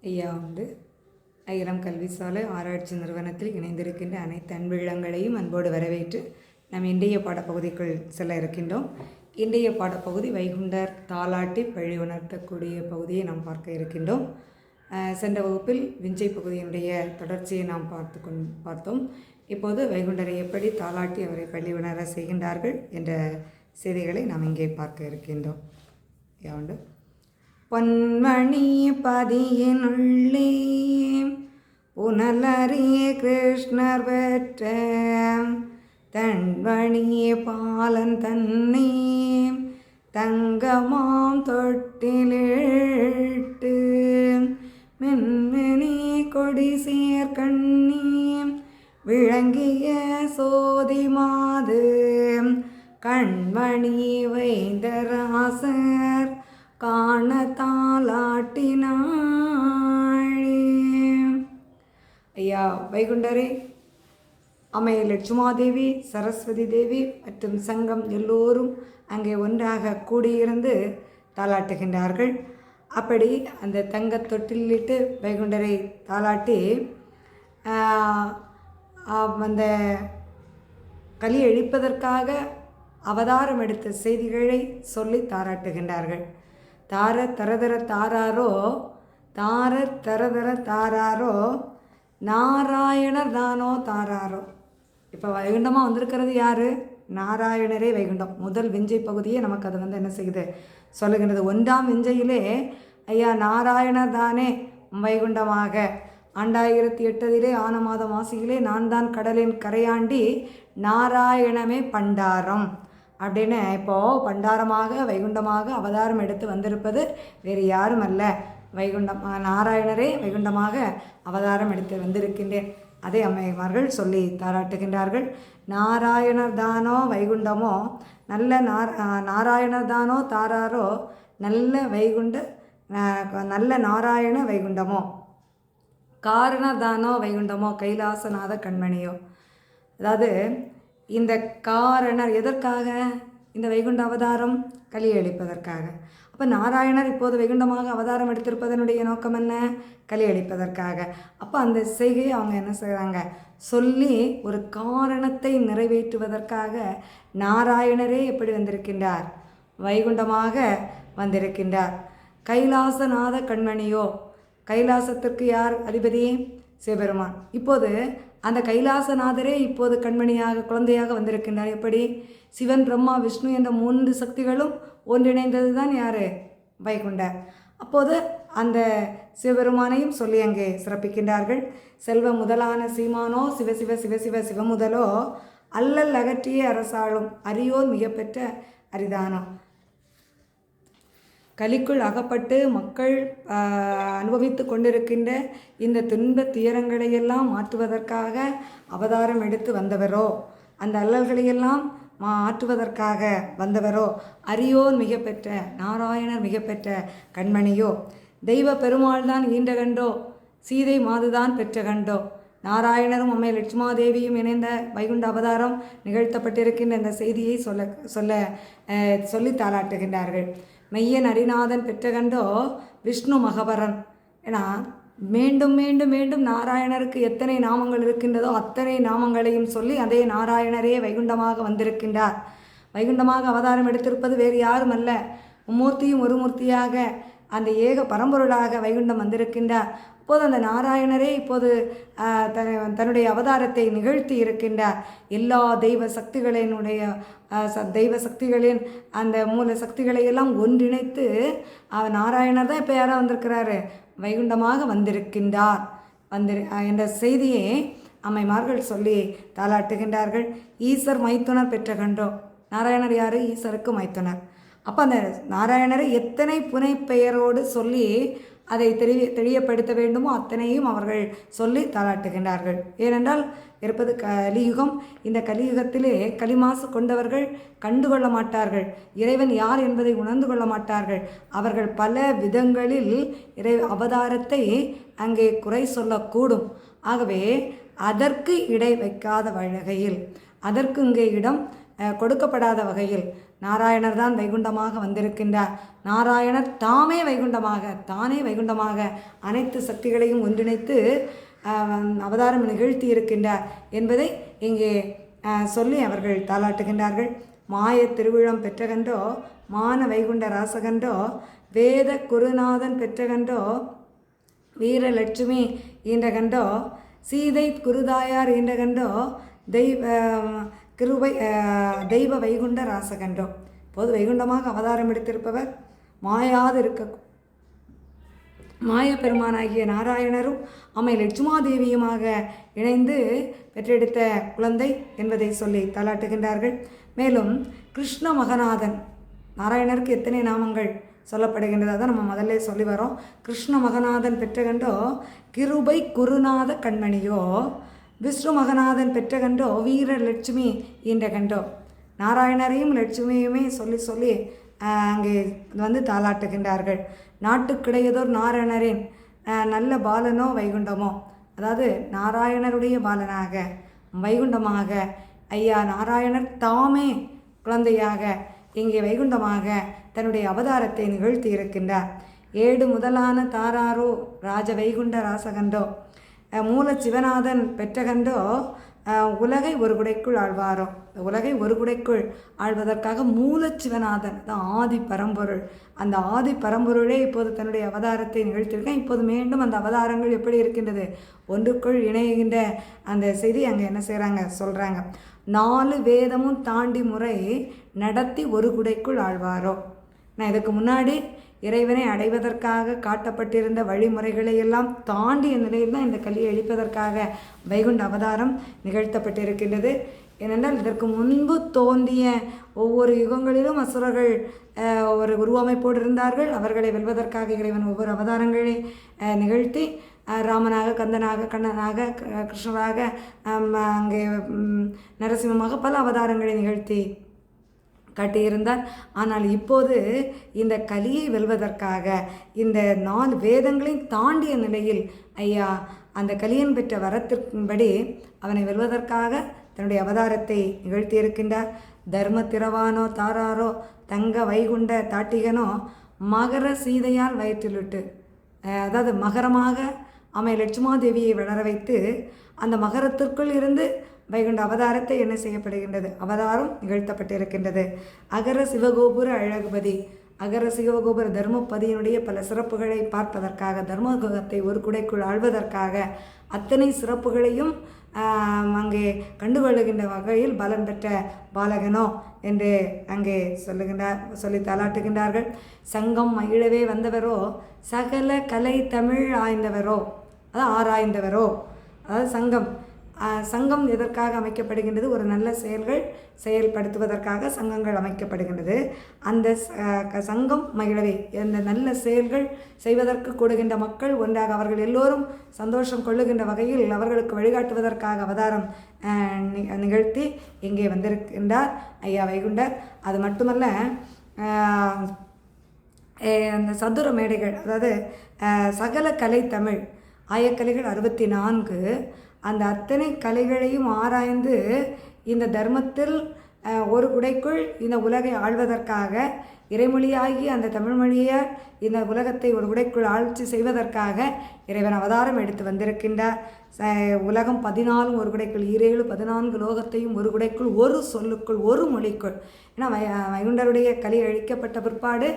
ஐயா அகிலம் கல்வி சாலை ஆராய்ச்சி நிறுவனத்தில் இணைந்திருக்கின்ற அனைத்து அன்புள்ளங்களையும் அன்போடு வரவேற்று நாம் இன்றைய பாடப்பகுதிக்குள் செல்ல இருக்கின்றோம். இன்றைய பாடப்பகுதி வைகுண்டர் தாலாட்டி வழி உணர்த்தக்கூடிய பகுதியை நாம் பார்க்க இருக்கின்றோம். சென்ற வகுப்பில் விஞ்சை பகுதியினுடைய தொடர்ச்சியை நாம் பார்த்தோம். இப்போது வைகுண்டரை எப்படி தாலாட்டி அவரை பள்ளி உணர செய்கின்றார்கள் என்ற செய்திகளை நாம் இங்கே பார்க்க இருக்கின்றோம். யாண்டு பொன்மணி பதியினுள்ளே புனலறிய கிருஷ்ணர் பெற்ற தன்வணி பாலன் தன்னை தங்கமாம் தொட்டிலிட்டு மின்மினி கொடி சேர்கண்ணி விளங்கிய சோதி மாது கண்மணி வைந்தராசர் காண தாலாட்டினாளே. ஐயா வைகுண்டரே, அம்மை லட்சுமாதேவி, சரஸ்வதி தேவி மற்றும் சங்கம் எல்லோரும் அங்கே ஒன்றாக கூடியிருந்து தாலாட்டுகின்றார்கள். அப்படி அந்த தங்க தொட்டிலிட்டு வைகுண்டரை தாலாட்டி அந்த களி எழுப்பதற்காக அவதாரம் எடுத்த செய்திகளை சொல்லி தாராட்டுகின்றார்கள். தார தரதர தாராரோ தார தரதர தாராரோ நாராயணர் தானோ தாராரோ. இப்போ வைகுண்டமாக வந்திருக்கிறது யார்? நாராயணரே வைகுண்டம். முதல் விஞ்சை பகுதியே நமக்கு அது என்ன செய்யுது சொல்லுகின்றது. 1ஆம் விஞ்சையிலே ஐயா நாராயணர் தானே வைகுண்டமாக 2008 ஆன மாத மாசியிலே நான் தான் கடலின் கரையாண்டி நாராயணமே பண்டாரம் அப்படின்னு இப்போது பண்டாரமாக வைகுண்டமாக அவதாரம் எடுத்து வந்திருப்பது வேறு யாரும் அல்ல, வைகுண்டம் நாராயணரே வைகுண்டமாக அவதாரம் எடுத்து வந்திருக்கின்றேன். அதை அம்மைமார்கள் சொல்லி தாராட்டுகின்றார்கள். நாராயணர் தானோ வைகுண்டமோ நல்ல நாராயணர் தானோ தாராரோ நல்ல வைகுண்ட நல்ல நாராயண வைகுண்டமோ காரணதானோ வைகுண்டமோ கைலாசநாத கண்மணியோ. அதாவது இந்த காரணர் எதற்காக இந்த வைகுண்ட அவதாரம்? களி அளிப்பதற்காக. அப்போ நாராயணர் இப்போது வைகுண்டமாக அவதாரம் எடுத்திருப்பதனுடைய நோக்கம் என்ன? களி அளிப்பதற்காக. அப்போ அந்த செய்கையை அவங்க என்ன செய்கிறாங்க சொல்லி ஒரு காரணத்தை நிறைவேற்றுவதற்காக நாராயணரே எப்படி வந்திருக்கின்றார்? வைகுண்டமாக வந்திருக்கின்றார். கைலாசநாத கண்மணியோ, கைலாசத்திற்கு யார் அதிபதி? சிவபெருமான். இப்போது அந்த கைலாசநாதரே இப்போது கண்மணியாக குழந்தையாக வந்திருக்கின்றார். எப்படி? சிவன், பிரம்மா, விஷ்ணு என்ற 3 சக்திகளும் ஒன்றிணைந்தது தான் யார்? வைகுண்டர். அப்போது அந்த சிவபெருமானையும் சொல்லி அங்கே சிறப்பிக்கின்றார்கள். செல்வ முதலான சீமானோ சிவசிவ சிவசிவ சிவமுதலோ அல்லல் அகற்றிய அரசாளும் அரியோர் மிகப்பெற்ற அரிதானோ. கலிக்குள் அகப்பட்டு மக்கள் அனுபவித்து கொண்டிருக்கின்ற இந்த துன்ப துயரங்களையெல்லாம் மாற்றுவதற்காக அவதாரம் எடுத்து வந்தவரோ, அந்த அல்லல்களையெல்லாம் மாற்றுவதற்காக வந்தவரோ, அரியோர் மிகப்பெற்ற நாராயணர் மிகப்பெற்ற கண்மணியோ, தெய்வ பெருமாள் தான் ஈன்ற கண்டோ, சீதை மாதுதான் பெற்ற கண்டோ. நாராயணரும் அம்மை லட்சுமாதேவியும் இணைந்த வைகுண்ட அவதாரம் நிகழ்த்தப்பட்டிருக்கின்ற இந்த செய்தியை சொல்லி தாளாட்டுகின்றார்கள். மெய்யன் அரிநாதன் பெற்ற கண்டோ விஷ்ணு மகபரன். ஏன்னா மீண்டும் மீண்டும் மீண்டும் நாராயணருக்கு எத்தனை நாமங்கள் இருக்கின்றதோ அத்தனை நாமங்களையும் சொல்லி அதே நாராயணரே வைகுண்டமாக வந்திருக்கின்றார். வைகுண்டமாக அவதாரம் எடுத்திருப்பது வேறு யாரும் அல்ல, மும்மூர்த்தியும் ஒரு மூர்த்தியாக அந்த ஏக பரம்பொருளாக வைகுண்டம் வந்திருக்கின்றார். அப்போது அந்த நாராயணரே இப்போது தன்னுடைய அவதாரத்தை நிகழ்த்தி இருக்கின்றார். எல்லா தெய்வ சக்திகளின் அந்த மூல சக்திகளையெல்லாம் ஒன்றிணைத்து நாராயணர் தான் இப்போ யாராக வந்திருக்கிறாரு? வைகுண்டமாக வந்திருக்கின்றார் என்ற செய்தியை அம்மைமார்கள் சொல்லி தாளாட்டுகின்றார்கள். ஈசர் மைத்துனர் பெற்ற கண்டோம். நாராயணர் யார்? ஈசருக்கு மைத்துனர். அப்போ அந்த நாராயணரை எத்தனை புனை பெயரோடு சொல்லி அதை தெரியப்படுத்த வேண்டுமோ அத்தனையும் அவர்கள் சொல்லி தாளாட்டுகின்றார்கள். ஏனென்றால் இருப்பது கலியுகம். இந்த கலியுகத்திலே களிமாசு கொண்டவர்கள் கண்டுகொள்ள மாட்டார்கள், இறைவன் யார் என்பதை உணர்ந்து கொள்ள மாட்டார்கள். அவர்கள் பல விதங்களில் அவதாரத்தை அங்கே குறை சொல்லக்கூடும். ஆகவே அதற்கு இடை வைக்காத வகையில் அதற்கு இங்கே இடம் கொடுக்கப்படாத வகையில் நாராயணர் தான் வைகுண்டமாக வந்திருக்கின்றார். நாராயணர் தானே வைகுண்டமாக அனைத்து சக்திகளையும் ஒன்றிணைத்து அவதாரம் நிகழ்த்தி இருக்கின்றார் என்பதை இங்கே சொல்லி அவர்கள் தாளாட்டுகின்றார்கள். மாய திருவிழம் பெற்றகன்றோ, மான வைகுண்ட ராசகன்றோ, வேத குருநாதன் பெற்றகன்றோ, வீரலட்சுமி ஈன்றகன்றோ, சீதை குருதாயார் ஈன்றகன்றோ, தெய்வ வைகுண்ட ராசகன்றோ. இப்போது வைகுண்டமாக அவதாரம் எடுத்திருப்பவர் மாய பெருமானாகிய நாராயணரும் அம்மை லட்சுமாதேவியுமாக இணைந்து பெற்றெடுத்த குழந்தை என்பதை சொல்லி தாளாட்டுகின்றார்கள். மேலும் கிருஷ்ண மகநாதன், நாராயணருக்கு எத்தனை நாமங்கள் சொல்லப்படுகின்றது, அதான் நம்ம முதல்ல சொல்லி வரோம். கிருஷ்ண மகநாதன் பெற்றகண்டோ கிருபை குருநாத கண்மணியோ, விஷ்ணு மகநாதன் பெற்றகண்டோ வீரலட்சுமி ஈன்ற கண்டோ. நாராயணரையும் லட்சுமியுமே சொல்லி அங்கே தாளாட்டுகின்றார்கள். நாட்டுக்கிடையதோர் நாராயணரின் நல்ல பாலனோ வைகுண்டமோ, அதாவது நாராயணருடைய பாலனாக வைகுண்டமாக ஐயா நாராயணர் தாமே குழந்தையாக இங்கே வைகுண்டமாக தன்னுடைய அவதாரத்தை நிகழ்த்தி இருக்கின்றார். ஏடு முதலான தாராரோ ராஜ வைகுண்ட ராசகண்டோ, மூல சிவநாதன் பெற்றகண்டோ உலகை ஒரு குடைக்குள் ஆழ்வாரோ. உலகை ஒரு குடைக்குள் ஆழ்வதற்காக மூல சிவநாதன் தான் ஆதி பரம்பொருள். அந்த ஆதி பரம்பொருளே இப்போது தன்னுடைய அவதாரத்தை நிகழ்த்தியிருக்கேன். இப்போது மீண்டும் அந்த அவதாரங்கள் எப்படி இருக்கின்றது, ஒன்றுக்குள் இணைகின்ற அந்த செய்தி அங்கே என்ன செய்கிறாங்க சொல்கிறாங்க. 4 வேதமும் தாண்டி முறை நடத்தி ஒரு குடைக்குள் ஆழ்வாரோ. நான் இதுக்கு முன்னாடி இறைவனை அடைவதற்காக காட்டப்பட்டிருந்த வழிமுறைகளை எல்லாம் தாண்டிய நிலையில் தான் இந்த கலியை அழிப்பதற்காக வைகுண்ட அவதாரம் நிகழ்த்தப்பட்டிருக்கின்றது. ஏனென்றால் இதற்கு முன்பு தோன்றிய ஒவ்வொரு யுகங்களிலும் அசுரர்கள் ஒரு உருவமைப்போடு இருந்தார்கள். அவர்களை வெல்வதற்காக இறைவன் ஒவ்வொரு அவதாரங்களை நிகழ்த்தி ராமனாக, கந்தனாக, கண்ணனாக, கிருஷ்ணராக, அங்கே நரசிம்மமாக பல அவதாரங்களை நிகழ்த்தி காட்டியிருந்தார். ஆனால் இப்போது இந்த கலியை வெல்வதற்காக இந்த 4 வேதங்களையும் தாண்டிய நிலையில் ஐயா அந்த கலியன் பெற்ற வரத்தின்படி அவனை வெல்வதற்காக தன்னுடைய அவதாரத்தை நிகழ்த்தியிருக்கின்றார். தர்ம திரவானோ தாராரோ தங்க வைகுண்ட தாட்டிகனோ மகர சீதையால் வயிற்றிலிட்டு, அதாவது மகரமாக அம்மை லட்சுமாதேவியை வளர வைத்து அந்த மகரத்திற்குள் இருந்து வைகுண்ட அவதாரத்தை என்ன செய்யப்படுகின்றது, அவதாரம் நிகழ்த்தப்பட்டிருக்கின்றது. அகர சிவகோபுர அழகுபதி, அகர சிவகோபுர தர்மபதியினுடைய பல சிறப்புகளை பார்ப்பதற்காக, தர்மகுகத்தை ஒரு குடைக்குள் ஆழ்வதற்காக அத்தனை சிறப்புகளையும் அங்கே கண்டுகொள்ளுகின்ற வகையில் பலன் பெற்ற பாலகனோ என்று அங்கே சொல்லி தாளாட்டுகின்றார்கள். சங்கம் மகிழவே வந்தவரோ, சகல கலை தமிழ் ஆய்ந்தவரோ, அதாவது ஆராய்ந்தவரோ. அதாவது சங்கம் எதற்காக அமைக்கப்படுகின்றது, ஒரு நல்ல செயல்கள் செயல்படுத்துவதற்காக சங்கங்கள் அமைக்கப்படுகின்றது. அந்த சங்கம் மகிழவே, அந்த நல்ல செயல்கள் செய்வதற்கு கூடுகின்ற மக்கள் ஒன்றாக அவர்கள் எல்லோரும் சந்தோஷம் கொள்ளுகின்ற வகையில் அவர்களுக்கு வழிகாட்டுவதற்காக அவதாரம் நிகழ்த்தி இங்கே வந்திருக்கின்றார் ஐயா வைகுண்டர். அது மட்டுமல்ல, அந்த சதுர மேடைகள், அதாவது சகல கலை தமிழ் ஆயக்கலைகள் 64, அந்த அத்தனை கலைகளையும் ஆராய்ந்து இந்த தர்மத்தில் ஒரு குடைக்குள் இந்த உலகை ஆள்வதற்காக இறைமொழியாகி அந்த தமிழ் மொழியால் இந்த உலகத்தை ஒரு குடைக்குள் ஆட்சி செய்வதற்காக இறைவன் அவதாரம் எடுத்து வந்திருக்கின்றார். உலகம் 14 ஒரு குடைக்குள், 7 14 லோகத்தையும் ஒரு குடைக்குள், ஒரு சொல்லுக்குள், ஒரு மொழிக்குள். ஏன்னா வைகுண்டருடைய கலி அழிக்கப்பட்ட பிற்பாடு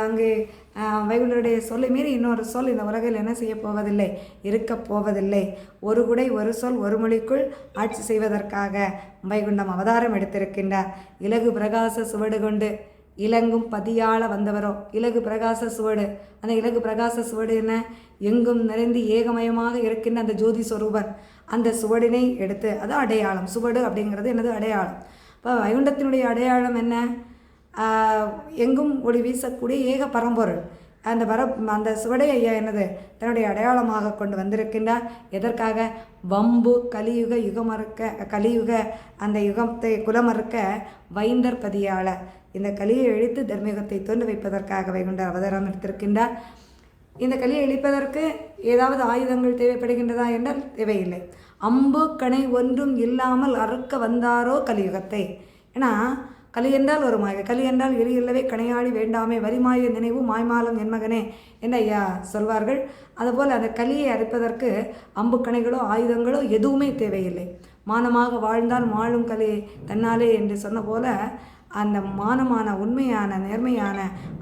அங்கே வைகுண்டருடைய சொல்லை மீறி இன்னொரு சொல் இந்த உலகில் என்ன செய்ய போவதில்லை, இருக்கப் போவதில்லை. ஒரு குடை, ஒரு சொல், ஒரு மொழிக்குள் ஆட்சி செய்வதற்காக வைகுண்டம் அவதாரம் எடுத்திருக்கின்றார். இலகு பிரகாச சுவடு கொண்டு இலங்கும் பதியாள வந்தவரோ. இலகு பிரகாச சுவடு, அந்த இலகு பிரகாச சுவடு என்ன, எங்கும் நிறைந்து ஏகமயமாக இருக்கின்ற அந்த ஜோதி சொரூபன். அந்த சுவடினை எடுத்து, அது அடையாளம். சுவடு அப்படிங்கிறது என்னது, அடையாளம். இப்போ வைகுண்டத்தினுடைய அடையாளம் என்ன, எங்கும் ஒளி வீசக்கூடிய ஏக பரம்பொருள். அந்த சுவடை ஐயா என்னது, தன்னுடைய அடையாளமாக கொண்டு வந்திருக்கின்றார். எதற்காக, வம்பு கலியுக கலியுக அந்த யுகத்தை குலமறுக்க வைந்தர் பதியாள, இந்த கலியை அழித்து தர்மயுகத்தை தோன்று வைப்பதற்காக வைகுண்டர் அவதாரம் எடுத்திருக்கின்றார். இந்த கலியை அழிப்பதற்கு ஏதாவது ஆயுதங்கள் தேவைப்படுகின்றதா என்றால் தேவையில்லை. அம்பு கணை ஒன்றும் இல்லாமல் அறுக்க வந்தாரோ கலியுகத்தை. ஏன்னா கலி என்றால் ஒரு மாயை, கலி என்றால் எலி இல்லவே கணையாடி வேண்டாமே வரிமாய நினைவு மாய்மாலம் என் மகனே என்ன ஐயா சொல்வார்கள். அதுபோல் அந்த கலியை அறுப்பதற்கு அம்புக்கணைகளோ ஆயுதங்களோ எதுவுமே தேவையில்லை. மானமாக வாழ்ந்தால் மாளும் கலி தன்னாலே என்று சொன்ன போல அந்த மானமான உண்மையான நேர்மையான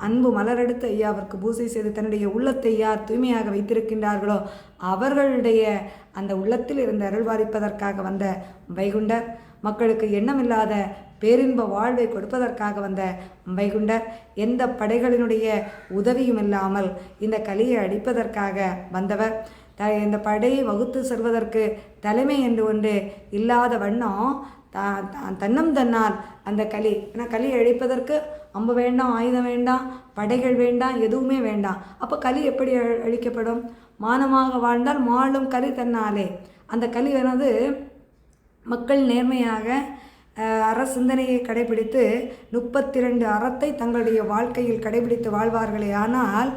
அன்பு மலரெடுத்து ஐயாவிற்கு பூசை செய்து தன்னுடைய உள்ளத்தை யார் தூய்மையாக வைத்திருக்கின்றார்களோ அவர்களுடைய அந்த உள்ளத்தில் இருந்து அருள்வாரிப்பதற்காக வந்த வைகுண்டர், மக்களுக்கு எண்ணமில்லாத பேரின்ப வாழ்வை கொடுப்பதற்காக வந்த வைகுண்டர், எந்த படைகளினுடைய உதவியும் இல்லாமல் இந்த கலியை அழிப்பதற்காக வந்தவர். இந்த படையை வகுத்து செல்வதற்கு தலைமை என்று ஒன்று இல்லாத வண்ணம் தன்னம் தன்னால் அந்த கலி, ஏன்னா கலியை அழிப்பதற்கு அம்பு வேண்டாம், ஆயுதம் வேண்டாம், படைகள் வேண்டாம், எதுவுமே வேண்டாம். அப்போ கலி எப்படி அழிக்கப்படும்? மானமாக வாழ்ந்தால் மாளும் கலி தன்னாலே. அந்த கலி வந்து மக்கள் நேர்மையாக சிந்தனையை கடைபிடித்து 32 அறத்தை தங்களுடைய வாழ்க்கையில் கடைபிடித்து வாழ்வார்களே ஆனால்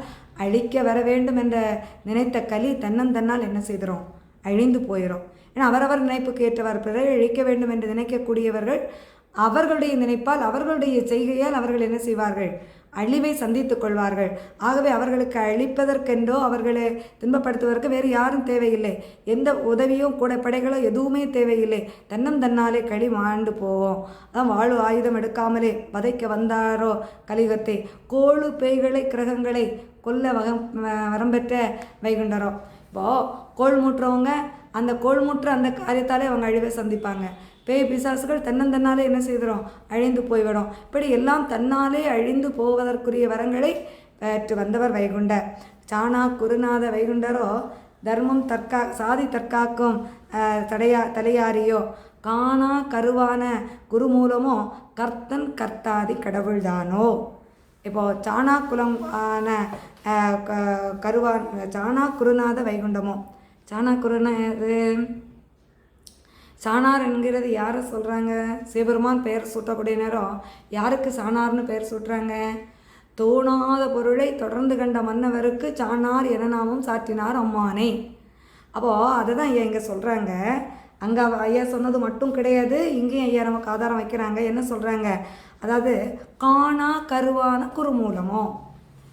அழிக்க வர வேண்டும் என்ற நினைத்த கலி தன்னால் என்ன செய்கிறோம்? அழிந்து போயிடும். ஏன்னா அவரவர் நினைப்புக்கு ஏற்றவாறு பிறரை அழிக்க வேண்டும் என்று நினைக்கக்கூடியவர்கள் அவர்களுடைய நினைப்பால் அவர்களுடைய செய்கையால் அவர்கள் என்ன செய்வார்கள்? அழிவை சந்தித்துக் கொள்வார்கள். ஆகவே அவர்களுக்கு அழிப்பதற்கென்றோ அவர்களை துன்பப்படுத்துவதற்கு வேறு யாரும் தேவையில்லை. எந்த உதவியும் கூட படைகளோ எதுவுமே தேவையில்லை. தன்னாலே களி மாண்டு போவோம். அதான் வாழு ஆயுதம் எடுக்காமலே வதைக்க வந்தாரோ கலியுகத்தை. கோளு பேய்களை கிரகங்களை கொல்ல வரம்பெற்ற வைகுண்டரோ. இப்போது கோள் மூட்டுறவங்க அந்த கோள் மூற்ற அந்த காரியத்தாலே அவங்க அழிவை சந்திப்பாங்க. பேய் பிசாசுகள் தன்னாலே என்ன செய்கிறோம்? அழிந்து போய்விடும். இப்படி எல்லாம் தன்னாலே அழிந்து போவதற்குரிய வரங்களை பெற்று வந்தவர் வைகுண்டர். சாணா குருநாத வைகுண்டரோ தர்மம் சாதி தற்காக்கும் தலையாரியோ காணா கருவான குருமூலமோ கர்த்தன் கர்த்தாதி கடவுள்தானோ. இப்போது சாணா குலம் ஆன சாணா குருநாத வைகுண்டமோ. சாணா குருநாது சாணார் என்கிறது யாரை சொல்கிறாங்க? சிவபெருமான் பெயர் சூட்டக்கூடிய நேரம் யாருக்கு சாணார்னு பெயர் சூட்டுறாங்க? தோணாத பொருளை தொடர்ந்து கண்ட மன்னவருக்கு சாணார் என நாமும் சாற்றினார் அம்மானே. அப்போது அதை தான் ஐயா இங்கே சொல்கிறாங்க. அங்கே ஐயா சொன்னது மட்டும் கிடையாது, இங்கேயும் ஐயா நமக்கு ஆதாரம் வைக்கிறாங்க. என்ன சொல்கிறாங்க? அதாவது காணா கருவான குறுமூலமோ.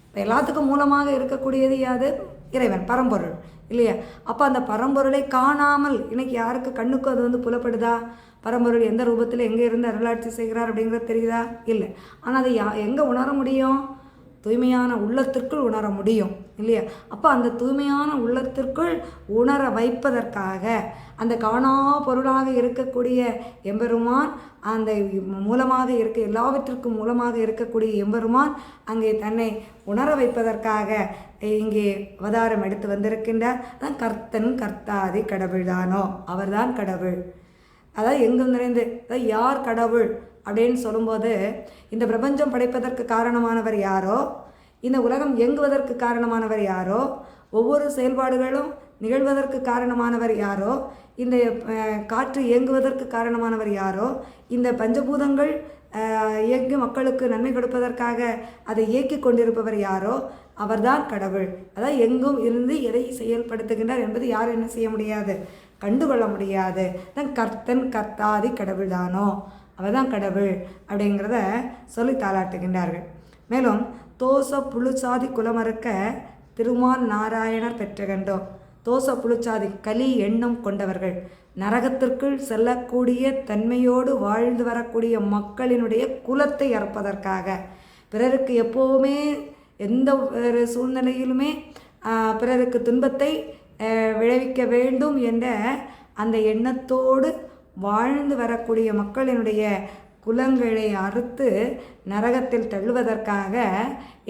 இப்போ எல்லாத்துக்கும் மூலமாக இருக்கக்கூடியது யாது? இறைவன், பரம்பொருள் இல்லையா? அப்போ அந்த பரம்பொருளை காணாமல் இன்னைக்கு யாருக்கு கண்ணுக்கும் அது வந்து புலப்படுதா? பரம்பொருள் எந்த ரூபத்தில் எங்கே இருந்து அருளாட்சி செய்கிறார் அப்படிங்கிறது தெரியுதா? இல்லை. ஆனால் அதை எங்கே உணர முடியும்? தூய்மையான உள்ளத்திற்குள் உணர முடியும் இல்லையா? அப்போ அந்த தூய்மையான உள்ளத்திற்குள் உணர வைப்பதற்காக அந்த காணா பொருளாக இருக்கக்கூடிய எம்பெருமான், அந்த மூலமாக எல்லாவற்றிற்கும் மூலமாக இருக்கக்கூடிய எம்பெருமான் அங்கே தன்னை உணர வைப்பதற்காக இங்கே அவதாரம் எடுத்து வந்திருக்கின்றார். தான் கர்த்தன் கர்த்தாதி கடவுள்தானோ, அவர்தான் கடவுள். அதாவது எங்கும் நிறைந்து, அதாவது யார் கடவுள் அப்படின்னு சொல்லும்போது இந்த பிரபஞ்சம் படைப்பதற்கு காரணமானவர் யாரோ, இந்த உலகம் இயங்குவதற்கு காரணமானவர் யாரோ, ஒவ்வொரு செயல்பாடுகளும் நிகழ்வதற்கு காரணமானவர் யாரோ, இந்த காற்று இயங்குவதற்கு காரணமானவர் யாரோ, இந்த பஞ்சபூதங்கள் இயங்கி மக்களுக்கு நன்மை கொடுப்பதற்காக அதை இயக்கி கொண்டிருப்பவர் யாரோ அவர்தான் கடவுள். அதாவது எங்கும் இருந்து எதை செயல்படுத்துகின்றார் என்பது யாரும் என்ன செய்ய முடியாது? கண்டுகொள்ள முடியாது. தான் கர்த்தன் கர்த்தாதி கடவுள்தானோ, அவர்தான் கடவுள் அப்படிங்கிறத சொல்லி தாளாட்டுகின்றார்கள். மேலும் தோச புழுச்சாதி குலமறுக்க திருமால் நாராயணர் பெற்றகண்டோ. தோச புழுச்சாதி கலி எண்ணம் கொண்டவர்கள், நரகத்திற்குள் செல்லக்கூடிய தன்மையோடு வாழ்ந்து வரக்கூடிய மக்களினுடைய குலத்தை அறுப்பதற்காக, பிறருக்கு எப்போவுமே எந்த ஒரு சூழ்நிலையிலுமே பிறருக்கு துன்பத்தை விளைவிக்க வேண்டும் என்ற அந்த எண்ணத்தோடு வாழ்ந்து வரக்கூடிய மக்களினுடைய குலங்களை அறுத்து நரகத்தில் தள்ளுவதற்காக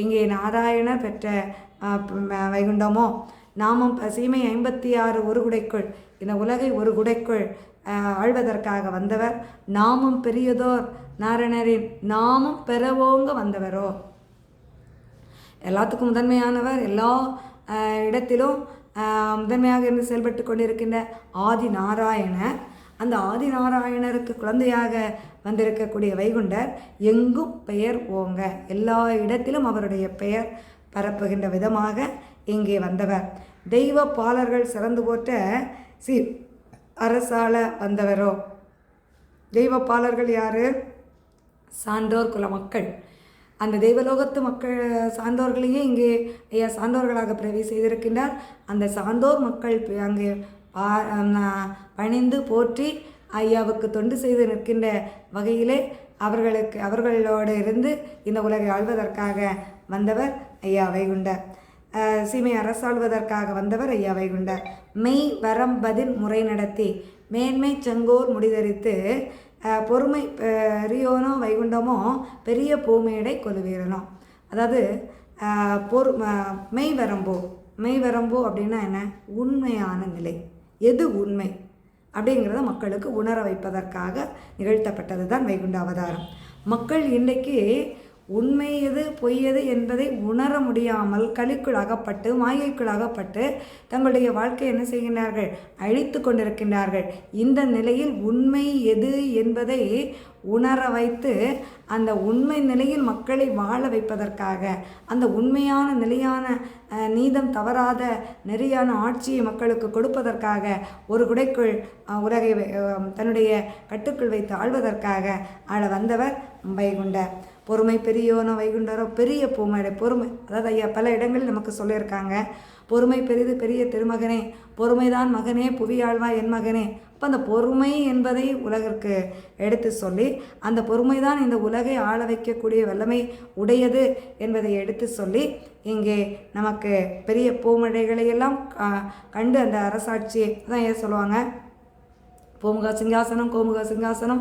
இங்கே நாராயணர் பெற்ற வைகுண்டமோ. நாமும் சீமை 56 ஒரு குடைக்குள், இந்த உலகை ஒரு குடைக்குள் ஆழ்வதற்காக வந்தவர். நாமும் பெரியதோர் நாராயணரின் நாமும் பெறவோங்க வந்தவரோ. எல்லாத்துக்கும் முதன்மையானவர், எல்லா இடத்திலும் முதன்மையாக இருந்து செயல்பட்டு கொண்டிருக்கின்ற ஆதி நாராயணர். அந்த ஆதி நாராயணருக்கு குழந்தையாக வந்திருக்கக்கூடிய வைகுண்டர் எங்கும் பெயர் ஓங்க, எல்லா இடத்திலும் அவருடைய பெயர் பரப்புகின்ற விதமாக இங்கே வந்தவர். தெய்வ பாலர்கள் சிறந்து போற்ற அரசால வந்தவரோ. தெய்வ பாலர்கள் யாரு? சான்றோர் குல மக்கள், அந்த தெய்வலோகத்து மக்கள் சான்றோர்களையே இங்கே ஐயா சான்றோர்களாக பிறவி செய்திருக்கின்றார். அந்த சான்றோர் மக்கள் அங்கே பணிந்து போற்றி ஐயாவுக்கு தொண்டு செய்து நிற்கின்ற வகையிலே அவர்களோடு இருந்து இந்த உலகை ஆள்வதற்காக வந்தவர் ஐயா வைகுண்டர். சீமை அரசாள்வதற்காக வந்தவர் ஐயா வைகுண்டர். மெய் வரம்பதின் முறை நடத்தி மேன்மை செங்கோர் முடிதரித்து பொறுமை பெரியோனோ வைகுண்டமோ பெரிய பூமேடை கொலுவீரனோ. அதாவது மெய்வரம்பு அப்படின்னா என்ன? உண்மையான நிலை, எது உண்மை அப்படிங்கிறத மக்களுக்கு உணர வைப்பதற்காக நிகழ்த்தப்பட்டது தான் வைகுண்ட அவதாரம். மக்கள் இன்றைக்கு உண்மை எது பொய் எது என்பதை உணர முடியாமல் களிக்குள் அகப்பட்டு மாயைக்குள் அகப்பட்டு தங்களுடைய வாழ்க்கை என்ன செய்கின்றார்கள்? அழித்து கொண்டிருக்கின்றார்கள். இந்த நிலையில் உண்மை எது என்பதை உணர வைத்து அந்த உண்மை நிலையில் மக்களை வாழ வைப்பதற்காக, அந்த உண்மையான நிலையான நீதம் தவறாத நெறியான ஆட்சியை மக்களுக்கு கொடுப்பதற்காக, ஒரு குடைக்குள் உலகை தன்னுடைய கட்டுக்குள் வைத்து ஆள்வதற்காக ஆள வந்தவர் வைகுண்டர். பொறுமை பெரியோனோ வைகுண்டரோ பெரிய பூமேடை. பொறுமை, அதாவது ஐயா பல இடங்களில் நமக்கு சொல்லியிருக்காங்க, பொறுமை பெரிது பெரிய திருமகனே, பொறுமைதான் மகனே புவியாழ்வாய் என் மகனே. அப்போ அந்த பொறுமை என்பதை உலகிற்கு எடுத்து சொல்லி, அந்த பொறுமைதான் இந்த உலகை ஆள வைக்கக்கூடிய வல்லமை உடையது என்பதை எடுத்து சொல்லி, இங்கே நமக்கு பெரிய பூமழைகளையெல்லாம் கண்டு அந்த அரசாட்சியை தான் ஏன் சொல்லுவாங்க, பூமுக சிங்காசனம், கோமுக சிங்காசனம்,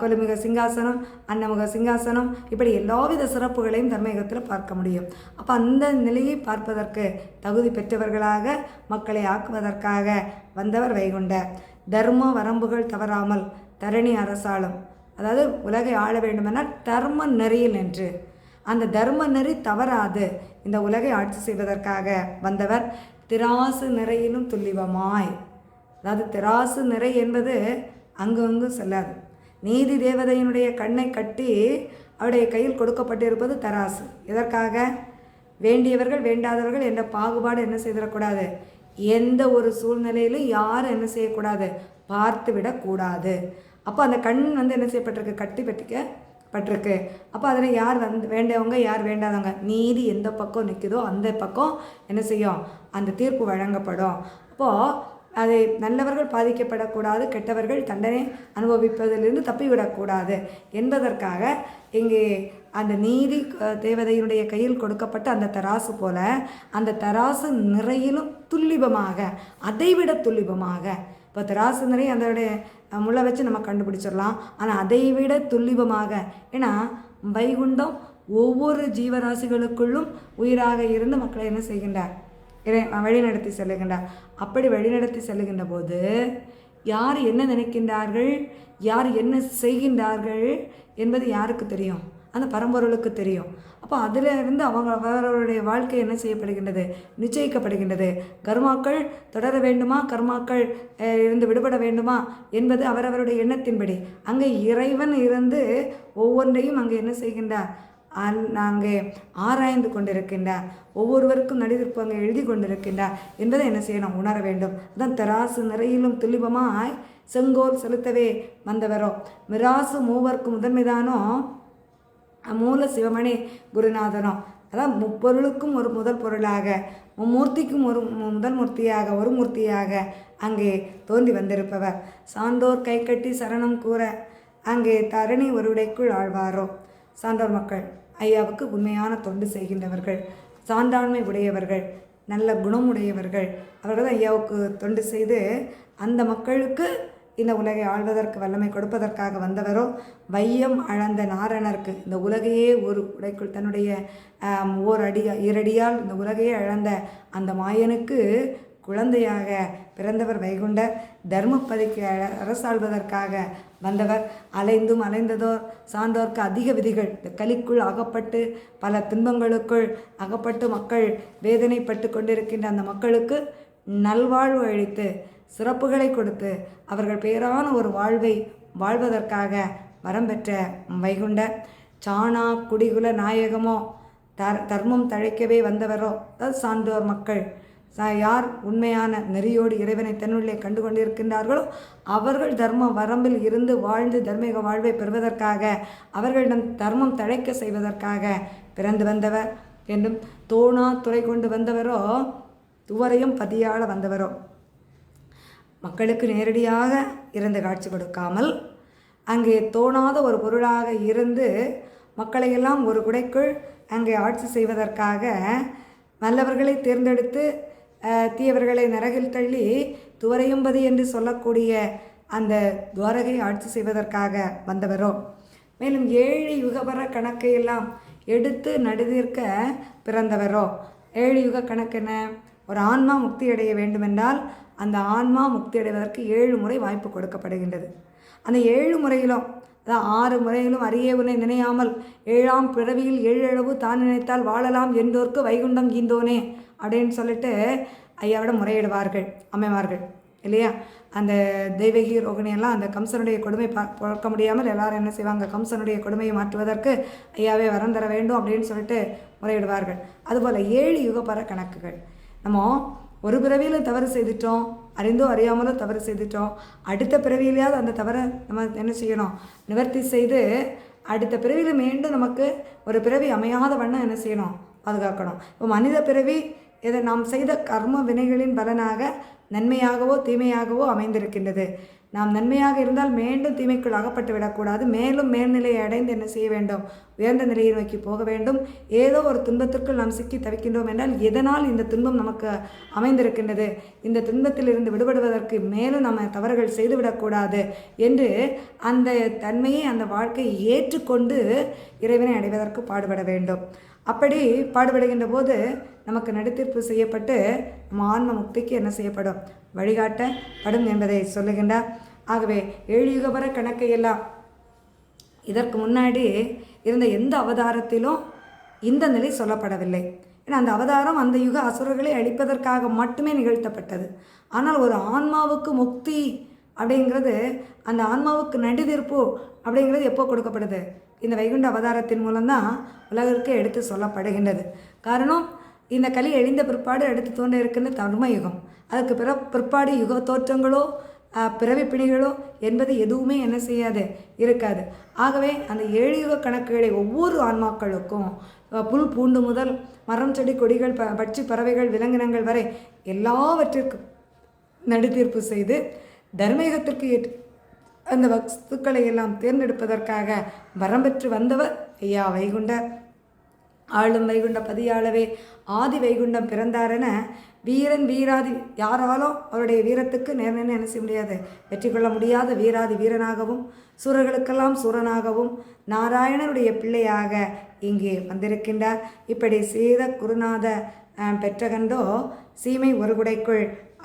கொலுமிக சிங்காசனம், அன்னமுக சிங்காசனம், இப்படி எல்லாவித சிறப்புகளையும் தர்மயுகத்தில் பார்க்க முடியும். அப்போ அந்த நிலையை பார்ப்பதற்கு தகுதி பெற்றவர்களாக மக்களை ஆக்குவதற்காக வந்தவர் வைகுண்டர். தர்ம வரம்புகள் தவறாமல் தரணி அரசாளும், அதாவது உலகை ஆள வேண்டுமென்றால் தர்ம நெறியில் நின்று அந்த தர்ம நெறி தவறாது இந்த உலகை ஆட்சி செய்வதற்காக வந்தவர். திராசு நிறையிலும் துல்லிவமாய், அதாவது திராசு நிறை என்பது அங்கு செல்லாது. நீதி தேவதையினுடைய கண்ணை கட்டி அவருடைய கையில் கொடுக்கப்பட்டிருப்பது தராசு. எதற்காக? வேண்டியவர்கள் வேண்டாதவர்கள் என்ற பாகுபாடு என்ன செய்திடக்கூடாது, எந்த ஒரு சூழ்நிலையிலும் யாரும் என்ன செய்யக்கூடாது, பார்த்து விடக்கூடாது. அப்போ அந்த கண் என்ன செய்யப்பட்டிருக்கு, கட்டி பட்டிருக்கு. அப்போ அதில் யார் வேண்டவங்க யார் வேண்டாதவங்க, நீதி எந்த பக்கம் நிற்குதோ அந்த பக்கம் என்ன செய்யும், அந்த தீர்ப்பு வழங்கப்படும். அப்போது அதை நல்லவர்கள் பாதிக்கப்படக்கூடாது, கெட்டவர்கள் தண்டனை அனுபவிப்பதிலிருந்து தப்பிவிடக்கூடாது என்பதற்காக இங்கே அந்த நீதி தேவதையினுடைய கையில் கொடுக்கப்பட்ட அந்த தராசு போல அந்த தராசு நிறையிலும் துல்லிபமாக, அதைவிட துல்லிபமாக. இப்போ தராசு நிறை அதோடைய முளை வச்சு நம்ம கண்டுபிடிச்சிடலாம், ஆனால் அதைவிட துல்லிபமாக. ஏன்னா வைகுண்டம் ஒவ்வொரு ஜீவராசிகளுக்குள்ளும் உயிராக இருந்து மக்களை என்ன செய்கின்றார், வழிநடத்தி செல்லுகின்றார். அப்படி வழிநடத்தி செல்லுகின்ற போது யார் என்ன நினைக்கின்றார்கள், யார் என்ன செய்கின்றார்கள் என்பது யாருக்கு தெரியும், அந்த பரம்பொருளுக்கு தெரியும். அப்போ அதில் இருந்து அவர்களுடைய வாழ்க்கை என்ன செய்யப்படுகின்றது, நிச்சயிக்கப்படுகின்றது. கர்மாக்கள் தொடர வேண்டுமா, கர்மாக்கள் இருந்து விடுபட வேண்டுமா என்பது அவரவருடைய எண்ணத்தின்படி. அங்கே இறைவன் இருந்து ஒவ்வொன்றையும் அங்கே என்ன செய்கின்றார், அங்கே ஆராய்ந்து கொண்டிருக்கின்றார். ஒவ்வொருவருக்கும் நடிதிருப்பு அங்கே எழுதி கொண்டிருக்கின்றார் என்பதை என்ன செய்யணும், உணர வேண்டும். அதான் தராசு நிறையிலும் துல்லிபமாய் செங்கோல் செலுத்தவே வந்தவரோ. மிராசு மூவர்க்கு முதன்மைதானோ மூல சிவமணி குருநாதனோ. அதான் முப்பொருளுக்கும் ஒரு முதல் பொருளாக, மும்மூர்த்திக்கும் ஒரு முதல் மூர்த்தியாக, ஒரு மூர்த்தியாக அங்கே தோன்றி வந்திருப்பவர். சான்றோர் கை கட்டி சரணம் கூற அங்கே தரணி ஒரு உடைக்குள் ஆழ்வாரோ. சான்றோர் மக்கள் ஐயாவுக்கு உண்மையான தொண்டு செய்கின்றவர்கள், சான்றாண்மை உடையவர்கள், நல்ல குணமுடையவர்கள். அவர்கள் தான் ஐயாவுக்கு தொண்டு செய்து அந்த மக்களுக்கு இந்த உலகை ஆள்வதற்கு வல்லமை கொடுப்பதற்காக வந்தவரோ. வையம் அளந்த நாரணருக்கு, இந்த உலகையே ஒரு உடைக்குள் தன்னுடைய இரடியால் இந்த உலகையே அளந்த அந்த மாயனுக்கு குழந்தையாக பிறந்தவர் வைகுண்டர். தர்மப்பதிக்கு அரசாள்வதற்காக வந்தவர். அலைந்தும் அலைந்ததோர் சான்றோர்க்கு அதிக விதிகள். இந்த கலிக்குள் அகப்பட்டு பல துன்பங்களுக்குள் அகப்பட்டு மக்கள் வேதனைப்பட்டு கொண்டிருக்கின்ற அந்த மக்களுக்கு நல்வாழ்வு அளித்து சிறப்புகளை கொடுத்து அவர்கள் பேரான ஒரு வாழ்வை வாழ்வதற்காக வரம் பெற்ற வைகுண்டர். சாணா குடிகுல நாயகமோ தர்மம் தழைக்கவே வந்தவரோ, அதாவது சான்றோர் மக்கள் யார் உண்மையான நெறியோடு இறைவனை தன்னுள்ளே கண்டு கொண்டிருக்கின்றார்களோ அவர்கள் தர்ம வரம்பில் இருந்து வாழ்ந்து தர்மீக வாழ்வை பெறுவதற்காக, அவர்களிடம் தர்மம் தழைக்க செய்வதற்காக பிறந்து வந்தவர் என்றும், தோணா துறை கொண்டு வந்தவரோ துவரையும் பதியாள வந்தவரோ, மக்களுக்கு நேரடியாக இருந்து காட்சி கொடுக்காமல் அங்கே தோணாத ஒரு பொருளாக இருந்து மக்களையெல்லாம் ஒரு குடைக்குள் அங்கே ஆட்சி செய்வதற்காக நல்லவர்களை தேர்ந்தெடுத்து தீயவர்களை நரகில் தள்ளி துவரையும்பதி என்று சொல்லக்கூடிய அந்த துவாரகை ஆட்சி செய்வதற்காக வந்தவரோ, மேலும் 7 யுகபர கணக்கையெல்லாம் எடுத்து நடுதீர்க்க பிறந்தவரோ. 7 யுக கணக்கென, ஒரு ஆன்மா முக்தி அடைய வேண்டுமென்றால் அந்த ஆன்மா முக்தி அடைவதற்கு 7 முறை வாய்ப்பு கொடுக்கப்படுகின்றது. அந்த 7 முறையிலும், அதான் 6 முறையிலும் அறியே உன்னை நினையாமல் 7ஆம் பிறவியில் 7 அளவு தான் நினைத்தால் வாழலாம் என்றோர்க்கு வைகுண்டம் ஈந்தோனே அப்படின்னு சொல்லிட்டு ஐயாவிடம் முறையிடுவார்கள் அம்மைமார்கள் இல்லையா. அந்த தெய்வகி ரோகிணியெல்லாம் அந்த கம்சனுடைய கொடுமை பார்க்க முடியாமல் எல்லாரும் என்ன செய்வாங்க, கம்சனுடைய கொடுமையை மாற்றுவதற்கு ஐயாவே வரம் தர வேண்டும் அப்படின்னு சொல்லிட்டு முறையிடுவார்கள். அதுபோல் 7 யுகபர கணக்குகள். நம்ம ஒரு பிறவியில் தவறு செய்துட்டோம், அறிந்தோ அறியாமலோ தவறு செய்துட்டோம், அடுத்த பிறவியிலேயாவது அந்த தவறை நம்ம என்ன செய்யணும், நிவர்த்தி செய்து அடுத்த பிறவியில் மீண்டும் நமக்கு ஒரு பிறவி அமையாத வண்ணம் என்ன செய்யணும், பாதுகாக்கணும். இப்போ மனித பிறவி இதை நாம் செய்த கர்ம வினைகளின் பலனாக நன்மையாகவோ தீமையாகவோ அமைந்திருக்கின்றது. நாம் நன்மையாக இருந்தால் மீண்டும் தீமைக்குள் அகப்பட்டு விடக்கூடாது. மேலும் மேல்நிலையை அடைந்து என்ன செய்ய வேண்டும், உயர்ந்த நிலையை நோக்கி போக வேண்டும். ஏதோ ஒரு துன்பத்திற்குள் நாம் சிக்கி தவிக்கின்றோம் என்றால் எதனால் இந்த துன்பம் நமக்கு அமைந்திருக்கின்றது, இந்த துன்பத்திலிருந்து விடுபடுவதற்கு மேலும் நம்ம தவறுகள் செய்துவிடக்கூடாது என்று அந்த தன்மையை, அந்த வாழ்க்கையை ஏற்றுக்கொண்டு இறைவனை அடைவதற்கு பாடுபட வேண்டும். அப்படி பாடுபடுகின்ற போது நமக்கு நடுத்தீர்ப்பு செய்யப்பட்டு நம்ம ஆன்ம முக்திக்கு என்ன செய்யப்படும், வழிகாட்டப்படும் என்பதை சொல்லுகின்றார். ஆகவே 7 யுகபர கணக்கையெல்லாம் இதற்கு முன்னாடி இருந்த எந்த அவதாரத்திலும் இந்த நிலை சொல்லப்படவில்லை. ஏன்னா அந்த அவதாரம் அந்த யுக அசுரர்களை அழிப்பதற்காக மட்டுமே நிகழ்த்தப்பட்டது. ஆனால் ஒரு ஆன்மாவுக்கு முக்தி அப்படிங்கிறது, அந்த ஆன்மாவுக்கு நடுதீர்ப்பு அப்படிங்கிறது எப்போ கொடுக்கப்படுது, இந்த வைகுண்ட அவதாரத்தின் மூலம்தான் உலகிற்கு எடுத்து சொல்லப்படுகின்றது. காரணம், இந்த கலி எழிந்த பிற்பாடு எடுத்து தோன்ற இருக்கின்ற தர்மயுகம், அதுக்கு பிற்பாடு யுக தோற்றங்களோ பிறவி பிணிகளோ என்பது எதுவுமே என்ன செய்யாது, இருக்காது. ஆகவே அந்த 7 யுக கணக்குகளை ஒவ்வொரு ஆன்மாக்களுக்கும் புல் பூண்டு முதல் மரம் செடி கொடிகள் பட்சி பறவைகள் விலங்கினங்கள் வரை எல்லாவற்றிற்கும் நடுதீர்ப்பு செய்து தர்மயுகத்திற்கு அந்த வஸ்துக்களை எல்லாம் தேர்ந்தெடுப்பதற்காக வரம் பெற்று வந்தவர் ஐயா வைகுண்டர். ஆளும் வைகுண்ட பதியாளவே ஆதி வைகுண்டம் பிறந்தாரென வீரன் வீராதி யாராலும் அவருடைய வீரத்துக்கு நேர்நிலை என்ன செய்ய முடியாது, வெற்றி கொள்ள முடியாத வீராதி வீரனாகவும் சூரர்களுக்கெல்லாம் சூரனாகவும் நாராயணனுடைய பிள்ளையாக இங்கே வந்திருக்கின்றார். இப்படி சீத குருநாத பெற்றகன்றோ சீமை ஒரு குடைக்குள்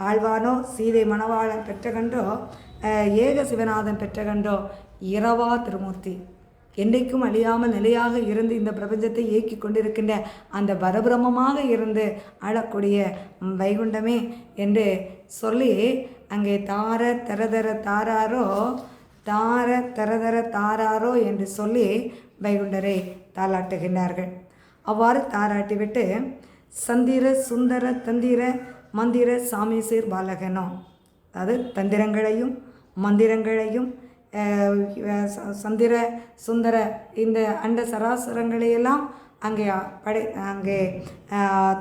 ஆழ்வானோ சீதை மணவாளன் பெற்றகன்றோ ஏக சிவநாதன் பெற்றகன்றோ இரவா திருமூர்த்தி என்றைக்கும் அழியாமல் நிலையாக இருந்து இந்த பிரபஞ்சத்தை இயக்கி கொண்டிருக்கின்ற அந்த பரபிரமமாக இருந்து ஆளக்கூடிய வைகுண்டமே என்று சொல்லி அங்கே தார தரதர தாராரோ தார தரதர தாராரோ என்று சொல்லி வைகுண்டரை தாளாட்டுகின்றார்கள். அவ்வாறு தாராட்டிவிட்டு சந்திர சுந்தர தந்திர மந்திர சாமீசீர் பாலகனோ, அதாவது தந்திரங்களையும் மந்திரங்களையும் சந்திர சுந்தர இந்த அண்ட சராசரங்களையெல்லாம் அங்கே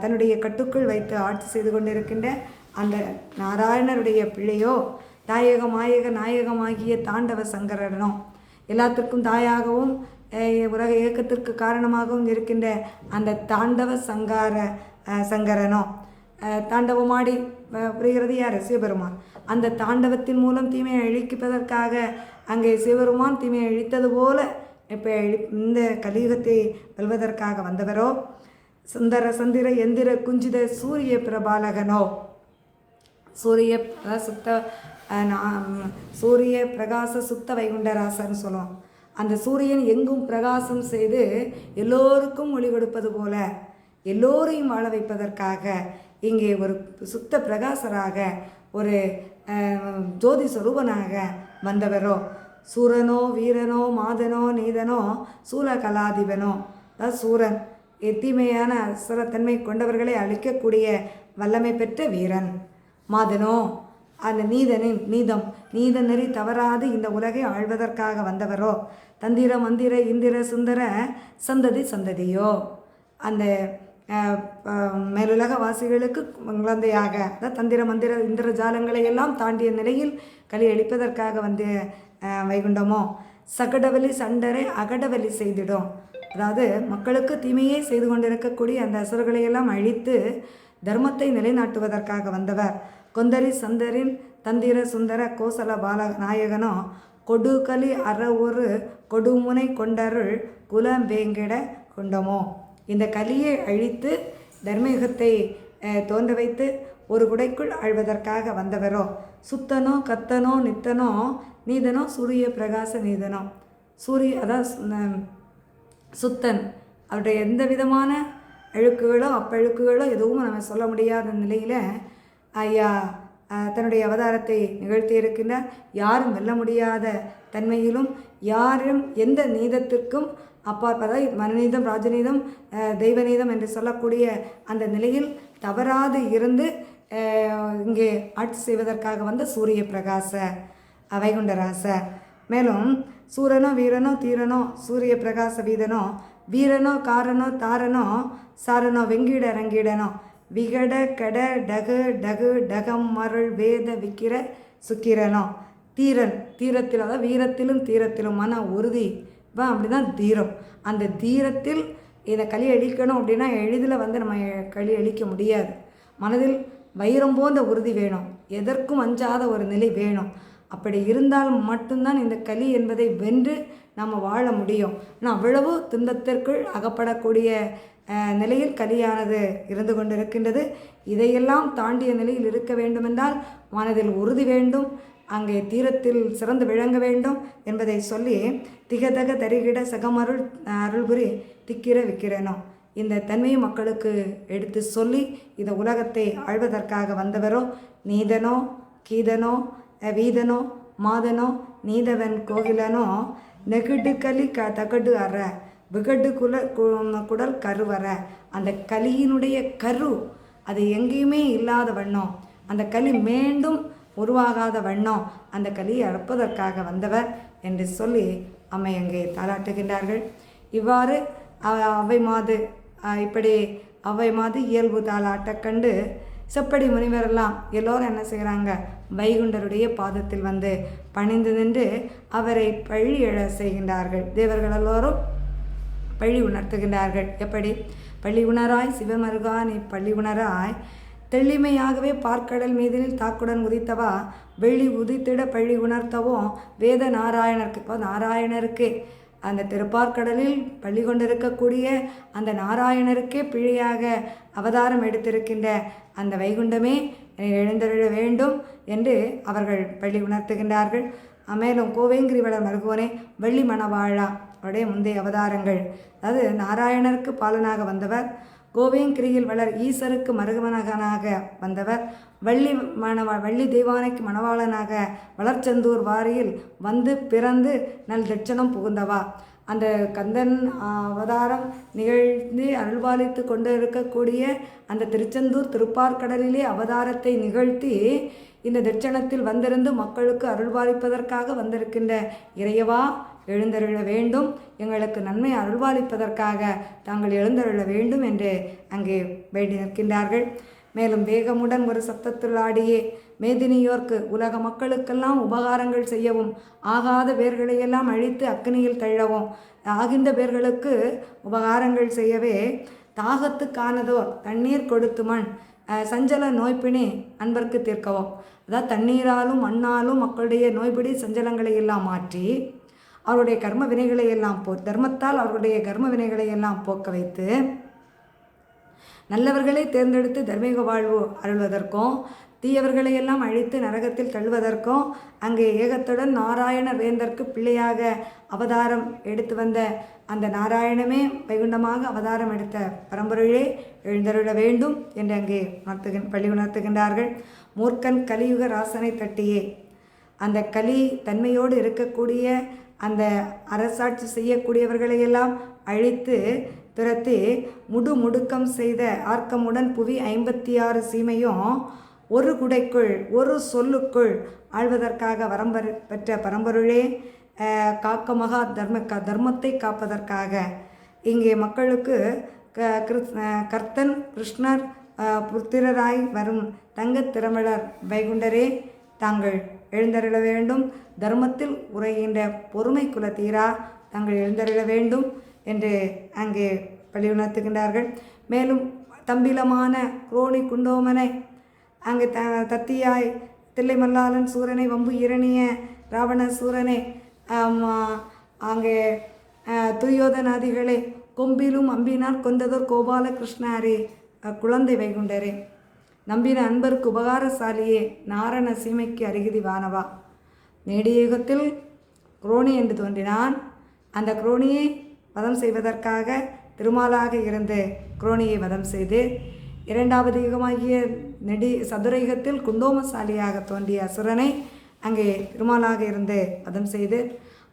தன்னுடைய கட்டுக்குள் வைத்து ஆட்சி செய்து கொண்டிருக்கின்ற அந்த நாராயணருடைய பிள்ளையோ தாயக நாயகமாகிய தாண்டவ சங்கரனோ, எல்லாத்திற்கும் தாயாகவும் உலக இயக்கத்திற்கு காரணமாகவும் இருக்கின்ற அந்த தாண்டவ சங்கரனோ, தாண்டவமாடி புரிகிறது யார், சிவபெருமான். அந்த தாண்டவத்தின் மூலம் தீமையை அழிப்பதற்காக அங்கே சிவபெருமான் தீமையை அழித்தது போல இப்போ இந்த கலியுகத்தை வெல்வதற்காக வந்தவரோ சுந்தர சந்திர எந்திர குஞ்சித சூரிய பிரபாலகனோ, சூரிய பிரகாச சுத்த வைகுண்டராசன்னு சொல்லுவோம். அந்த சூரியன் எங்கும் பிரகாசம் செய்து எல்லோருக்கும் ஒளி கொடுப்பது போல எல்லோரையும் வாழ வைப்பதற்காக இங்கே ஒரு சுத்த பிரகாசராக ஒரு ஜோதி சொரூபனாக வந்தவரோ, சூரனோ வீரனோ மாதனோ நீதனோ சூல கலாதிபனோ, சூரன் தீமையான அசுரத்தன்மை கொண்டவர்களை அழிக்கக்கூடிய வல்லமை பெற்ற வீரன். மாதனோ அந்த நீத நெறி தவறாது இந்த உலகை ஆள்வதற்காக வந்தவரோ. தந்திர மந்திர இந்திர சுந்தர சந்ததியோ. அந்த மேலுலக வாசிகளுக்கு குழந்தையாக, அதாவது தந்திர மந்திர இந்திர ஜாலங்களை எல்லாம் தாண்டிய நிலையில் களி அளிப்பதற்காக வந்து வைகுண்டமோ. சகடவலி சண்டரை அகடவலி செய்திடும். அதாவது மக்களுக்கு தீமையே செய்து கொண்டிருக்கக்கூடிய அந்த அசுரர்களையெல்லாம் அழித்து தர்மத்தை நிலைநாட்டுவதற்காக வந்தவர். கொந்தரி சந்தரின் தந்திர சுந்தர கோசல பால நாயகனோ. கொடுகலி அற ஒரு கொடுமுனை கொண்டருள் குலம் வேங்கிட கொண்டமோ. இந்த கலியை அழித்து தர்மயுகத்தை தோன்ற வைத்து ஒரு குடைக்குள் ஆழ்வதற்காக வந்தவரோ. சுத்தனோ கத்தனோ நித்தனோ நீதனோ சூரிய பிரகாச நீதனோ. அதாவது சுத்தன், அவருடைய எந்த விதமான அழுக்குகளோ அப்பழுக்குகளோ எதுவும் நம்ம சொல்ல முடியாத நிலையில் ஐயா தன்னுடைய அவதாரத்தை நிகழ்த்தி இருக்கின்றார். யாரும் வெல்ல முடியாத தன்மையிலும் யாரும் எந்த நீதத்திற்கும் அப்பாற்பதை மனுநீதம் ராஜநீதம் தெய்வநீதம் என்று சொல்லக்கூடிய அந்த நிலையில் தவறாது இருந்து இங்கே ஆட்சி செய்வதற்காக வந்த சூரிய பிரகாச வைகுண்டராச. மேலும் சூரனோ வீரனோ தீரனோ சூரிய பிரகாச வீதனோ. வீரனோ காரனோ தாரனோ சாரனோ வெங்கீட ரங்கீடனோ. விகட கட டகு டகு டகம் மருள் வேத விக்கிர சுக்கிரனோ. தீரத்தில் அதாவது வீரத்திலும் தீரத்திலும் மன உறுதி அப்படிதான் தீரம். அந்த தீரத்தில் இதை களி அழிக்கணும் அப்படின்னா எளிதில் வந்து நம்ம களி அழிக்க முடியாது. மனதில் வைரம் போன்ற உறுதி வேணும், எதற்கும் அஞ்சாத ஒரு நிலை வேணும். அப்படி இருந்தால் மட்டும்தான் இந்த களி என்பதை வென்று நம்ம வாழ முடியும். ஆனால் அவ்வளவு துன்பத்திற்குள் அகப்படக்கூடிய நிலையில் கலியானது இருந்து கொண்டிருக்கின்றது. இதையெல்லாம் தாண்டிய நிலையில் இருக்க வேண்டுமென்றால் மனதில் உறுதி வேண்டும், அங்கே தீரத்தில் சிறந்து விளங்க வேண்டும் என்பதை சொல்லி திகதக தரிகிட சகமருள் அருள்புரி திக்கிர விக்கிரனோ. இந்த தன்மையை மக்களுக்கு எடுத்து சொல்லி இந்த உலகத்தை ஆழ்வதற்காக வந்தவரோ. நீதனோ கீதனோ வீதனோ மாதனோ நீதவன் கோகிலனோ. நெகுடு களி தகடு அற விகடு குடல் கருவற. அந்த களியினுடைய கரு அது எங்கேயுமே இல்லாத வண்ணம், அந்த களி மீண்டும் உருவாகாத வண்ணம் அந்த களியை அறுப்பதற்காக வந்தவர் என்று சொல்லி அம்மை அங்கே தாளாட்டுகின்றார்கள். இவ்வாறு அவை மாது இப்படி அவை மாது இயல்பு தாளாட்ட கண்டு செப்படி முனிவரெல்லாம் எல்லோரும் என்ன செய்கிறாங்க, வைகுண்டருடைய பாதத்தில் வந்து பணிந்து நின்று அவரை பழி எழ செய்கின்றார்கள். தேவர்கள் எல்லோரும் பழி உணர்த்துகின்றார்கள். எப்படி? பள்ளி உணராய் சிவமருகா நீ பள்ளி உணராய் தெள்ளிமையாகவே பார்க்கடல் மீதினில் தாக்குடன் உதித்தவா வெள்ளி உதித்திட பள்ளி உணர்த்தவும் வேத நாராயணருக்கு. இப்போ நாராயணருக்கு அந்த திருப்பார்க்கடலில் பள்ளி கொண்டிருக்கக்கூடிய அந்த நாராயணருக்கே பிழையாக அவதாரம் எடுத்திருக்கின்ற அந்த வைகுண்டமே எழுந்தருள வேண்டும் என்று அவர்கள் பள்ளி உணர்த்துகின்றார்கள். மேலும் கோவேங்கிரிவளர் மருகோனே வள்ளி மணவாழா அவருடைய முந்தைய அவதாரங்கள், அதாவது நாராயணருக்கு பாலனாக வந்தவர், கோவேங்கிரியில் வளர் ஈசருக்கு மருகமனகனாக வந்தவர், வள்ளி தெய்வானைக்கு மணவாளனாக வளர்ச்சந்தூர் வாரியில் வந்து பிறந்து நல் தட்சணம் புகுந்தவா. அந்த கந்தன் அவதாரம் நிகழ்ந்து அருள்பாலித்து கொண்டு இருக்கக்கூடிய அந்த திருச்செந்தூர் திருப்பார்க்கடலிலே அவதாரத்தை நிகழ்த்தி இந்த தட்சணத்தில் வந்திருந்து மக்களுக்கு அருள்பாலிப்பதற்காக வந்திருக்கின்ற இறையவா எழுந்தருள வேண்டும், எங்களுக்கு நன்மை அருள்பாலிப்பதற்காக தாங்கள் எழுந்தருள வேண்டும் என்று அங்கே வேண்டி நிற்கின்றார்கள். மேலும் வேகமுடன் ஒரு சத்தத்துள் ஆடியே மேதினியோர்க்கு உலக மக்களுக்கெல்லாம் உபகாரங்கள் செய்யவும் ஆகாத பேர்களையெல்லாம் அழித்து அக்னியில் தள்ளவும் ஆகின்ற பேர்களுக்கு உபகாரங்கள் செய்யவே தாகத்துக்கானதோர் தண்ணீர் கொடுத்து மண் சஞ்சல நோய்பினே அன்பர்க்கு தீர்க்கவும். அதாவது தண்ணீராலும் மண்ணாலும் மக்களுடைய நோய்பிடி சஞ்சலங்களை எல்லாம் மாற்றி அவருடைய கர்ம வினைகளை எல்லாம் தர்மத்தால் அவருடைய கர்ம வினைகளை எல்லாம் போக்க வைத்து நல்லவர்களை தேர்ந்தெடுத்து தர்மீக வாழ்வு அருள்வதற்கும் தீயவர்களை எல்லாம் அழித்து நரகத்தில் தள்ளுவதற்கும் அங்கே ஏகத்துடன் நாராயண வேந்தற்கு பிள்ளையாக அவதாரம் எடுத்து வந்த அந்த நாராயணமே வைகுண்டமாக அவதாரம் எடுத்த பரம்பொருளே எழுந்தருள வேண்டும் என்று அங்கே பள்ளி உணர்த்துகின்றார்கள். மூர்க்கன் கலியுக ராசனை தட்டியே அந்த கலி தன்மையோடு இருக்கக்கூடிய அந்த அரசாட்சி செய்யக்கூடியவர்களையெல்லாம் அழித்து துரத்தி முடுக்கம் செய்த ஆர்க்கமுடன் புவி 56 சீமையும் ஒரு குடைக்குள் ஒரு சொல்லுக்குள் ஆழ்வதற்காக பெற்ற பரம்பொருளே, காக்கமகா தர்மத்தை காப்பதற்காக இங்கே மக்களுக்கு கர்த்தன் கிருஷ்ணர் புத்திரராய் வரும் தங்கத் திரமிழர் வைகுண்டரே, தாங்கள் எழுந்தருள வேண்டும். தர்மத்தில் உரைகின்ற பொறுமை குலத்தீரா, தாங்கள் எழுந்தருள வேண்டும் என்று அங்கே வலியுணர்த்துகின்றார்கள். மேலும் தம்பிலமான குரோணி குண்டோமனை அங்கே தத்தியாய் தில்லை மல்லாளன் சூரனை வம்பு இரணிய ராவண சூரனை அங்கே துரியோதனாதிகளை கொம்பிலும் அம்பினார் கொண்டதோர் கோபால கிருஷ்ணாரே, குழந்தை வைகுண்டரே, நம்பின அன்பருக்கு உபகாரசாலியே, நாரண சீமைக்கு அருகிதி வானவா. நேடியுகத்தில் குரோணி என்று தோன்றினான். அந்த குரோணியை வதம் செய்வதற்காக திருமாலாக இருந்து குரோணியை வதம் செய்து, இரண்டாவது யுகமாகிய சதுரயுகத்தில் குண்டோமசாலியாக தோன்றிய அசுரனை அங்கே திருமாலாக இருந்து வதம் செய்து,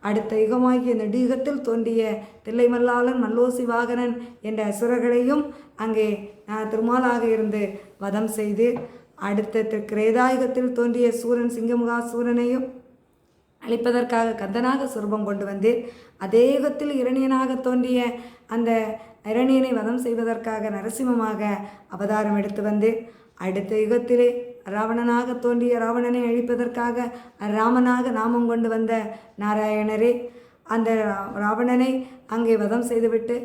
அடுத்த யுகமாகிய நெடுயுகத்தில் தோன்றிய தில்லைமல்லாளன் மல்லோசி வாகனன் என்ற அசுரர்களையும் அங்கே திருமாலாக இருந்து வதம் செய்து, அடுத்த கிரேதாயுகத்தில் தோன்றிய சூரன் சிங்கமுகா சூரனையும் அழிப்பதற்காக கந்தனாக சுரூபம் கொண்டு வந்து, அதே யுகத்தில் இரணியனாக தோன்றிய அந்த இரணியனை வதம் செய்வதற்காக நரசிம்மமாக அவதாரம் எடுத்து வந்து, அடுத்த யுகத்திலே ராவணனாக தோன்றிய ராவணனை அழிப்பதற்காக ராமனாக நாமம் கொண்டு வந்த நாராயணரே, அந்த ராவணனை அங்கே வதம் செய்துவிட்டு,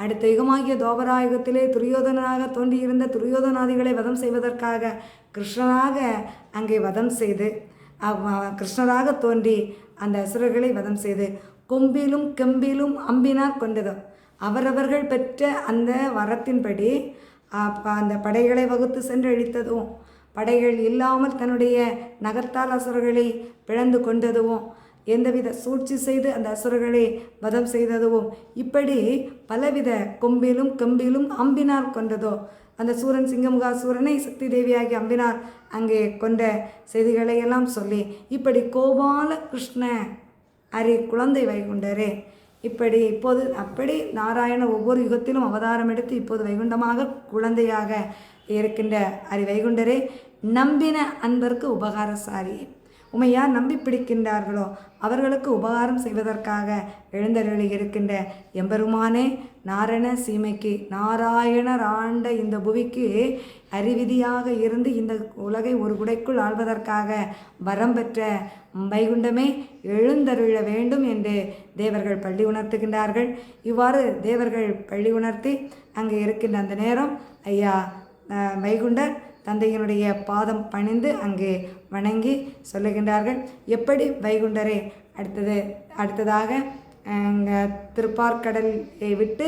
அடுத்த யுகமாகிய தோபராயுகத்திலே துரியோதனாக தோன்றியிருந்த துரியோதனாதிகளை வதம் செய்வதற்காக கிருஷ்ணனாக அங்கே வதம் செய்து, கிருஷ்ணராக தோன்றி அந்த அசுரர்களை வதம் செய்து, கொம்பிலும் கெம்பிலும் அம்பினார் கொண்டதோ, அவரவர்கள் பெற்ற அந்த வரத்தின்படி அந்த படைகளை வகுத்து சென்று அழித்ததும், படைகள் இல்லாமல் தன்னுடைய நகர்த்தால் அசுரர்களை பிளந்து கொண்டதுவும், எந்தவித சூழ்ச்சி செய்து அந்த அசுரர்களை வதம் செய்ததுவும், இப்படி பலவித கொம்பிலும் கெம்பிலும் அம்பினார் கொண்டதோ, அந்த சூரன் சிங்கமுகா சூரனை சக்தி தேவியாகி அம்பினார் அங்கே கொண்ட செய்திகளை எல்லாம் சொல்லி, இப்படி கோபால கிருஷ்ண அரி குழந்தை வைகுண்டரே, இப்படி இப்போது அப்படி நாராயண ஒவ்வொரு யுகத்திலும் அவதாரம் எடுத்து இப்போது வைகுண்டமாக குழந்தையாக இருக்கின்ற அரி வைகுண்டரே, நம்பின அன்பருக்கு உபகாரசாரி, உமை யார் நம்பி பிடிக்கின்றார்களோ அவர்களுக்கு உபகாரம் செய்வதற்காக எழுந்தருளி இருக்கின்ற எம்பெருமானே, நாரண சீமைக்கு நாராயணர் ஆண்ட இந்த புவிக்கு அறிவிதியாக இருந்து இந்த உலகை ஒரு குடைக்குள் ஆள்வதற்காக வரம் பெற்ற வைகுண்டமே, எழுந்தருள வேண்டும் என்று தேவர்கள் பள்ளி உணர்த்துகின்றார்கள். இவ்வாறு தேவர்கள் பள்ளி உணர்த்தி அங்கே இருக்கின்ற அந்த நேரம் ஐயா வைகுண்டர் தந்தையினுடைய பாதம் பணிந்து அங்கே வணங்கி சொல்லுகின்றார்கள். எப்படி வைகுண்டரே, அடுத்ததாக திருப்பார்கடலை விட்டு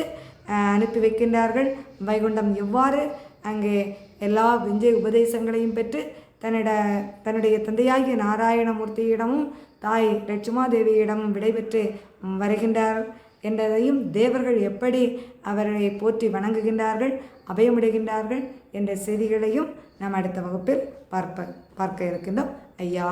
அனுப்பி வைக்கின்றார்கள். வைகுண்டம் எவ்வாறு அங்கே எல்லா விஞ்சை உபதேசங்களையும் பெற்று தன்னுடைய தந்தையாகிய நாராயணமூர்த்தியிடமும் தாய் லட்சுமாதேவியிடமும் விடைபெற்று வருகின்றார் என்றதையும், தேவர்கள் எப்படி அவரை போற்றி வணங்குகின்றார்கள், அபயமிடுகின்றார்கள் என்ற செய்திகளையும் நாம் அடுத்த வகுப்பில் பார்க்க இருக்கின்றோம். ஐயா.